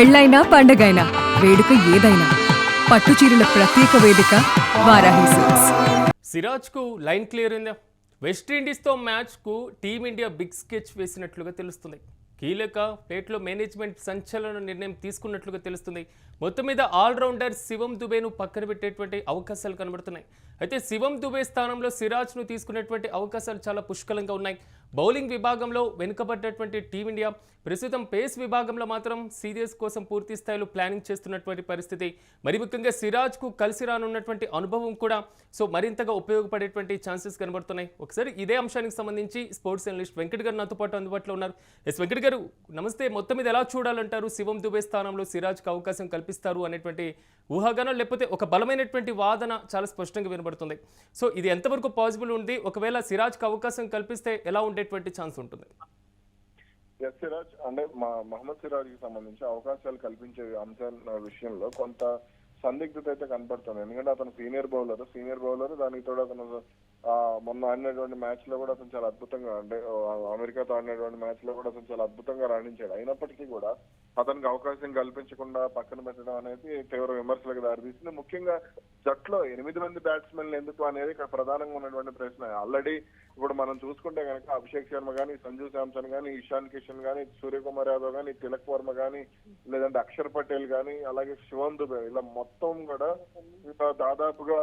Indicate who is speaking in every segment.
Speaker 1: పెళ్ళైనా పండగైనా వేడుక ఏదైనా పట్టు చీరల ప్రత్యేక వేదిక వారాహి సిల్క్స్.
Speaker 2: సిరాజ్ కు లైన్ క్లియర్ అయిందా? వెస్టిండీస్తో మ్యాచ్కు టీమిండియా బిగ్ స్కెచ్ వేసినట్లుగా తెలుస్తుంది. కీలక ప్లేట్లో మేనేజ్మెంట్ సంచలన నిర్ణయం తీసుకున్నట్లుగా తెలుస్తుంది. మొత్తం మీద ఆల్రౌండర్ శివం దుబేను పక్కన పెట్టేటువంటి అవకాశాలు కనబడుతున్నాయి. అయితే శివం దుబే స్థానంలో సిరాజ్ను తీసుకునేటువంటి అవకాశాలు చాలా పుష్కలంగా ఉన్నాయి. బౌలింగ్ విభాగంలో వెనుకబడ్డటువంటి టీమిండియా ప్రస్తుతం పేస్ విభాగంలో మాత్రం సీరియస్ కోసం పూర్తి స్థాయిలో ప్లానింగ్ చేస్తున్నటువంటి పరిస్థితి. మరి ముఖ్యంగా సిరాజ్కు కలిసి రానున్నటువంటి అనుభవం కూడా మరింతగా ఉపయోగపడేటువంటి ఛాన్సెస్ కనబడుతున్నాయి. ఒకసారి ఇదే అంశానికి సంబంధించి స్పోర్ట్స్ అనలిస్ట్ వెంకట్ గారు నాతో పాటు అందుబాటులో ఉన్నారు. వెంకట్ గారు నమస్తే. మొత్తం మీద ఎలా చూడాలంటారు? శివం దుబే స్థానంలో సిరాజ్కి అవకాశం కల్పిస్తారు అనేటువంటి ఊహాగానం, లేకపోతే ఒక బలమైనటువంటి వాదన చాలా స్పష్టంగా వినబడుతుంది. ఇది ఎంతవరకు పాసిబుల్ ఉంది? ఒకవేళ సిరాజ్కి అవకాశం కల్పిస్తే ఎలా ఉండేటువంటి ఛాన్స్ ఉంటుంది?
Speaker 3: సిరాజ్ అంటే మహమ్మద్ సిరాజ్ కి సంబంధించి అవకాశాలు కల్పించే అంశాల విషయంలో కొంత సందిగ్ధత అయితే కనపడుతుంది. ఎందుకంటే అతను సీనియర్ బౌలర్ దానికి తోడు అతను మొన్న ఆడినటువంటి మ్యాచ్ లో కూడా అతను చాలా అద్భుతంగా, అంటే అమెరికాతో ఆడినటువంటి మ్యాచ్ లో కూడా అతను చాలా అద్భుతంగా రాణించాడు. అయినప్పటికీ కూడా అతనికి అవకాశం కల్పించకుండా పక్కన పెట్టడం అనేది తీవ్ర విమర్శలకు దారితీసింది. ముఖ్యంగా జట్లో 8 మంది బ్యాట్స్మెన్లు ఎందుకు అనేది ఇక్కడ ప్రధానంగా ఉన్నటువంటి ప్రశ్న. ఆల్రెడీ ఇప్పుడు మనం చూసుకుంటే కనుక అభిషేక్ శర్మ గానీ, సంజు శాంసన్ గానీ, ఇషాన్ కిషన్ గానీ, సూర్యకుమార్ యాదవ్ గానీ, తిలక్ వర్మ గానీ, లేదంటే అక్షర్ పటేల్ గానీ, అలాగే శివం దుబే, ఇలా మొత్తం కూడా దాదాపుగా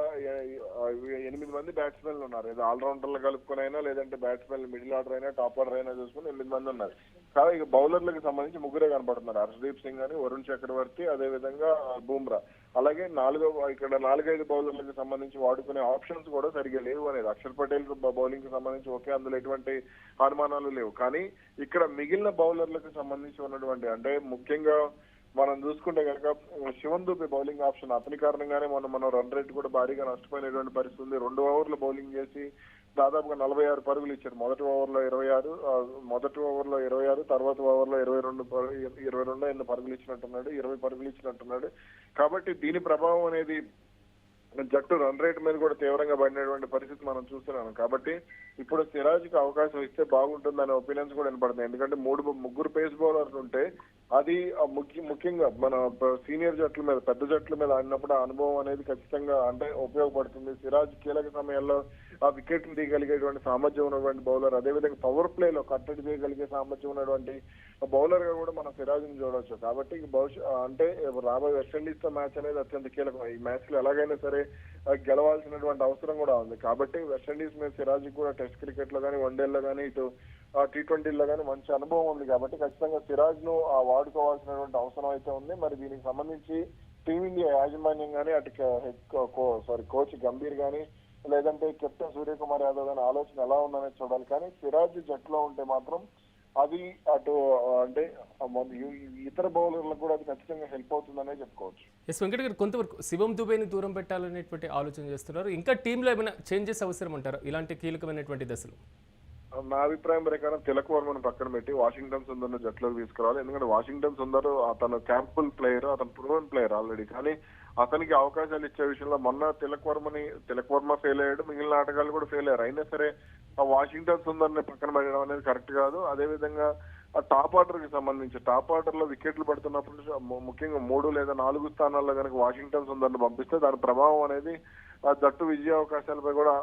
Speaker 3: 8 మంది బ్యాట్స్మెన్లు ఉన్నారు. ఏదో ఆల్రౌండర్లు కలుపుకునైనా, లేదంటే బ్యాట్స్మెన్ మిడిల్ ఆర్డర్ అయినా, టాప్ ఆర్డర్ అయినా చూసుకుని 8 మంది ఉన్నారు. కానీ ఇక బౌలర్లకు సంబంధించి ముగ్గురే కనపడుతున్నారు. హర్షదీప్ సింగ్ అని, వరుణ్ చక్రవర్తి, అదే విధంగా బూమ్రా. అలాగే 4-5 బౌలర్లకు సంబంధించి వాడుకునే ఆప్షన్స్ కూడా సరిగ్గా లేవు అనేది. అక్షర్ పటేల్ బౌలింగ్ కి సంబంధించి ఓకే, అందులో ఎటువంటి అనుమానాలు లేవు. కానీ ఇక్కడ మిగిలిన బౌలర్లకు సంబంధించి ఉన్నటువంటి, అంటే ముఖ్యంగా మనం చూసుకుంటే కనుక శివం దుబే బౌలింగ్ ఆప్షన్, అతని కారణంగానే మనం రన్ రేట్ కూడా భారీగా నష్టపోయినటువంటి పరిస్థితి ఉంది. 2 ఓవర్లు బౌలింగ్ చేసి దాదాపుగా 46 పరుగులు ఇచ్చారు. మొదటి ఓవర్లో 26, తర్వాత ఓవర్లో 22 ఎన్ని పరుగులు ఇచ్చినట్టున్నాడు, 20 పరుగులు ఇచ్చినట్టున్నాడు. కాబట్టి దీని ప్రభావం అనేది జట్టు రన్ రేట్ మీద కూడా తీవ్రంగా పడినటువంటి పరిస్థితి మనం చూస్తున్నాం. కాబట్టి ఇప్పుడు సిరాజ్ కి అవకాశం ఇస్తే బాగుంటుందనే ఒపీనియన్స్ కూడా వినపడుతుంది. ఎందుకంటే ముగ్గురు పేస్ బౌలర్లు ఉంటే అది ముఖ్యంగా మన సీనియర్ జట్ల మీద, పెద్ద జట్ల మీద ఆడినప్పుడు ఆ అనుభవం అనేది ఖచ్చితంగా అంటే ఉపయోగపడుతుంది. సిరాజ్ కీలక సమయంలో ఆ వికెట్లు తీయగలిగేటువంటి సామర్థ్యం ఉన్నటువంటి బౌలర్, అదేవిధంగా పవర్ ప్లేలో కట్టడి చేయగలిగే సామర్థ్యం ఉన్నటువంటి బౌలర్ గా కూడా మనం సిరాజ్ ని చూడవచ్చు. కాబట్టి అంటే రాబోయే వెస్టిండీస్ తో మ్యాచ్ అనేది అత్యంత కీలకం. ఈ మ్యాచ్ లో ఎలాగైనా సరే గెలవాల్సినటువంటి అవసరం కూడా ఉంది. కాబట్టి వెస్టిండీస్ మీద సిరాజ్ కూడా టెస్ట్ క్రికెట్ లో కానీ, వన్డేల్లో కానీ, ఇటు T20లో కానీ మంచి అనుభవం ఉంది. కాబట్టి ఖచ్చితంగా సిరాజ్ ను వాడుకోవాల్సినటువంటి అవసరం అయితే ఉంది. మరి దీనికి సంబంధించి టీమిండియా యాజమాన్యం కానీ, అటు కోచ్ గంభీర్ కానీ, లేదంటే కెప్టెన్ సూర్యకుమార్ యాదవ్ గాని ఆలోచన ఎలా ఉందనేది చూడాలి. కానీ సిరాజ్ జట్లో ఉంటే మాత్రం అది అటు అంటే ఇతర బౌలర్లకు కూడా అది ఖచ్చితంగా హెల్ప్ అవుతుందనే చెప్పుకోవచ్చు.
Speaker 2: వెంకట్ గారు, కొంతవరకు శివం దుబేని దూరం పెట్టాలనేటువంటి ఆలోచన చేస్తున్నారు. ఇంకా టీంలో ఏమైనా చేంజెస్ అవసరం అంటారా ఇలాంటి కీలకమైనటువంటి దశలు?
Speaker 3: నా అభిప్రాయం ప్రకారం తిలక్ వర్మను పక్కన పెట్టి వాషింగ్టన్ సుందర్ ను జట్లోకి తీసుకురావాలి. ఎందుకంటే వాషింగ్టన్ సుందర్ అతను క్యాంపుల్ ప్లేయర్, అతను ప్రూవెన్ ప్లేయర్ ఆల్రెడీ. కానీ అతనికి అవకాశాలు ఇచ్చే విషయంలో మొన్న తిలక్ వర్మ ఫెయిల్ అయ్యాడు, మిగిలిన ఆటగాళ్ళు కూడా ఫెయిల్ అయ్యారు. అయినా సరే ఆ వాషింగ్టన్ సుందర్ ని పక్కన పెట్టడం అనేది కరెక్ట్ కాదు. అదే విధంగా ఆ టాప్ ఆర్డర్ కి సంబంధించి టాప్ ఆర్డర్ లో వికెట్లు పడుతున్నప్పుడు ముఖ్యంగా 3 లేదా 4 స్థానాల్లో కనుక వాషింగ్టన్ సుందర్ ను పంపిస్తే దాని ప్రభావం అనేది ఆ జట్టు విజయ అవకాశాలపై కూడా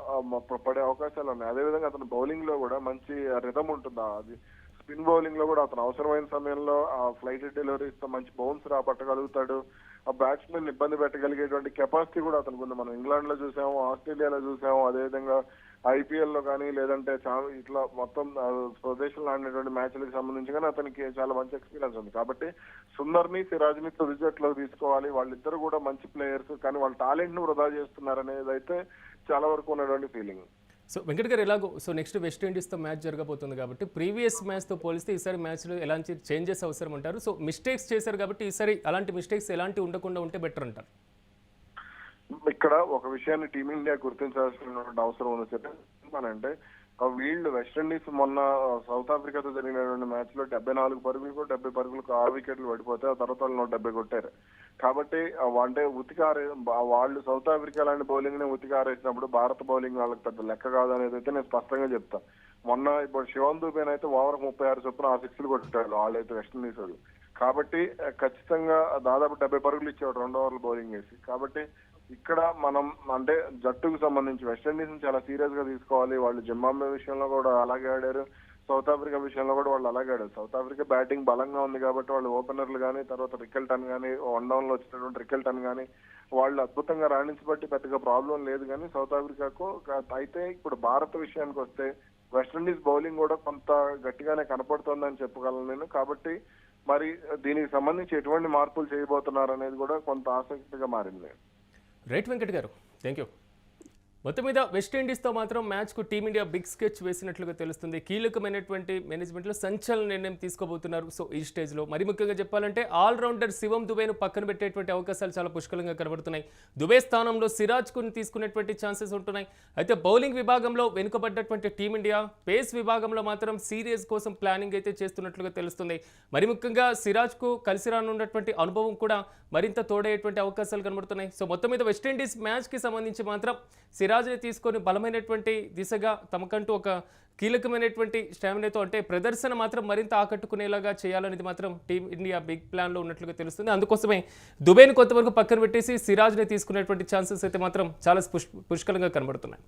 Speaker 3: పడే అవకాశాలు ఉన్నాయి. అదేవిధంగా అతను బౌలింగ్ లో కూడా మంచి రిథమ్ ఉంటుంది. అది స్పిన్ బౌలింగ్ లో కూడా అతను అవసరమైన సమయంలో ఆ ఫ్లైట్ డెలివరీస్ తో మంచి బౌన్స్ పట్టగలుగుతాడు. ఆ బ్యాట్స్మెన్ ఇబ్బంది పెట్టగలిగేటువంటి కెపాసిటీ కూడా అతనికి ఉంది. మనం ఇంగ్లాండ్ లో చూసాము, ఆస్ట్రేలియాలో చూసాము, అదేవిధంగా IPL లో కానీ, లేదంటే ఇట్లా మొత్తం స్వదేశంలో ఆడినటువంటి మ్యాచ్లకు సంబంధించి కానీ అతనికి చాలా మంచి ఎక్స్పీరియన్స్ ఉంది. కాబట్టి సుందర్ ని, సిరాజ్ ని తొలి జట్లో తీసుకోవాలి. వాళ్ళిద్దరు కూడా మంచి ప్లేయర్స్, కానీ వాళ్ళ టాలెంట్ ను వృధా చేస్తున్నారు అనేది అయితే చాలా వరకు ఉన్నటువంటి ఫీలింగ్.
Speaker 2: వెంకట్ గారు, ఎలాగో నెక్స్ట్ వెస్టిండీస్తో మ్యాచ్ జరగబోతుంది కాబట్టి ప్రీవియస్ మ్యాచ్తో పోలిస్తే ఈసారి మ్యాచ్లో ఎలాంటి చేంజెస్ అవసరం అంటారు? మిస్టేక్స్ చేశారు కాబట్టి ఈసారి అలాంటి మిస్టేక్స్ ఎలాంటి ఉండకుండా ఉంటే బెటర్ అంటారు?
Speaker 3: ఇక్కడ ఒక విషయాన్ని టీమిండియా గుర్తించాల్సినటువంటి అవసరం ఉంది. అంటే వీళ్ళు వెస్టిండీస్ మొన్న సౌత్ ఆఫ్రికాతో జరిగినటువంటి మ్యాచ్ లో 74 పరుగులకు 70 పరుగులకు 6 వికెట్లు పడిపోతే ఆ తర్వాత వాళ్ళు 170 కొట్టారు. కాబట్టి అంటే వాళ్ళు సౌత్ ఆఫ్రికా లాంటి బౌలింగ్ ని ఉతికారేసినప్పుడు భారత బౌలింగ్ వాళ్ళకి పెద్ద లెక్క కాదు అనేది అయితే నేను స్పష్టంగా చెప్తాను. మొన్న ఇప్పుడు శివం దుబేన్ అయితే ఓవర్ 36 చొప్పున 6 సిక్స్లు కొట్టాడు వాళ్ళైతే వెస్టిండీస్ వాళ్ళు. కాబట్టి ఖచ్చితంగా దాదాపు 70 పరుగులు ఇచ్చాడు 2 ఓవర్లు బౌలింగ్ వేసి. కాబట్టి ఇక్కడ మనం అంటే జట్టుకు సంబంధించి వెస్టిండీస్ ని చాలా సీరియస్ గా తీసుకోవాలి. వాళ్ళు జింబాబ్వే విషయంలో కూడా అలాగే ఆడారు, సౌత్ ఆఫ్రికా విషయంలో కూడా వాళ్ళు అలాగే ఆడారు. సౌత్ ఆఫ్రికా బ్యాటింగ్ బలంగా ఉంది కాబట్టి వాళ్ళు ఓపెనర్లు కానీ, తర్వాత రికెల్టన్ కానీ, 1 డౌన్ లో వచ్చినటువంటి రికెల్టన్ కానీ వాళ్ళు అద్భుతంగా రాణించబట్టి పెద్దగా ప్రాబ్లం లేదు. కానీ సౌత్ ఆఫ్రికాకు అయితే ఇప్పుడు భారత్ విషయానికి వస్తే వెస్టిండీస్ బౌలింగ్ కూడా కొంత గట్టిగానే కనపడుతోందని చెప్పగలను నేను. కాబట్టి మరి దీనికి సంబంధించి ఎటువంటి మార్పులు చేయబోతున్నారు అనేది కూడా కొంత ఆసక్తిగా మారింది.
Speaker 2: రైట్ వెంకట్ గారు, థ్యాంక్ యూ. మొత్తం మీద వెస్టిండీస్తో మాత్రం మ్యాచ్కు టీమిండియా బిగ్ స్కెచ్ వేసినట్లుగా తెలుస్తుంది. కీలకమైనటువంటి మేనేజ్మెంట్లో సంచలన నిర్ణయం తీసుకోబోతున్నారు. సో ఈ స్టేజ్లో మరి ముఖ్యంగా చెప్పాలంటే ఆల్రౌండర్ శివం దుబేను పక్కన పెట్టేటువంటి అవకాశాలు చాలా పుష్కలంగా కనబడుతున్నాయి. దుబే స్థానంలో సిరాజ్కు తీసుకునేటువంటి ఛాన్సెస్ ఉంటున్నాయి. అయితే బౌలింగ్ విభాగంలో వెనుకబడ్డటువంటి టీమిండియా పేస్ విభాగంలో మాత్రం సిరీస్ కోసం ప్లానింగ్ అయితే చేస్తున్నట్లుగా తెలుస్తుంది. మరి ముఖ్యంగా సిరాజ్కు కలిసి రానున్నటువంటి అనుభవం కూడా మరింత తోడయ్యేటువంటి అవకాశాలు కనబడుతున్నాయి. సో మొత్తం మీద వెస్టిండీస్ మ్యాచ్కి సంబంధించి మాత్రం సిరాజ్ని తీసుకొని బలమైనటువంటి దిశగా తమకంటూ ఒక కీలకమైనటువంటి స్టామినాతో అంటే ప్రదర్శన మాత్రం మరింత ఆకట్టుకునేలాగా చేయాలనేది మాత్రం టీమిండియా బిగ్ ప్లాన్లో ఉన్నట్లుగా తెలుస్తుంది. అందుకోసమే దుబేని కొంతవరకు పక్కన పెట్టేసి సిరాజ్ని తీసుకునేటువంటి ఛాన్సెస్ అయితే మాత్రం చాలా పుష్కలంగా కనబడుతున్నాయి.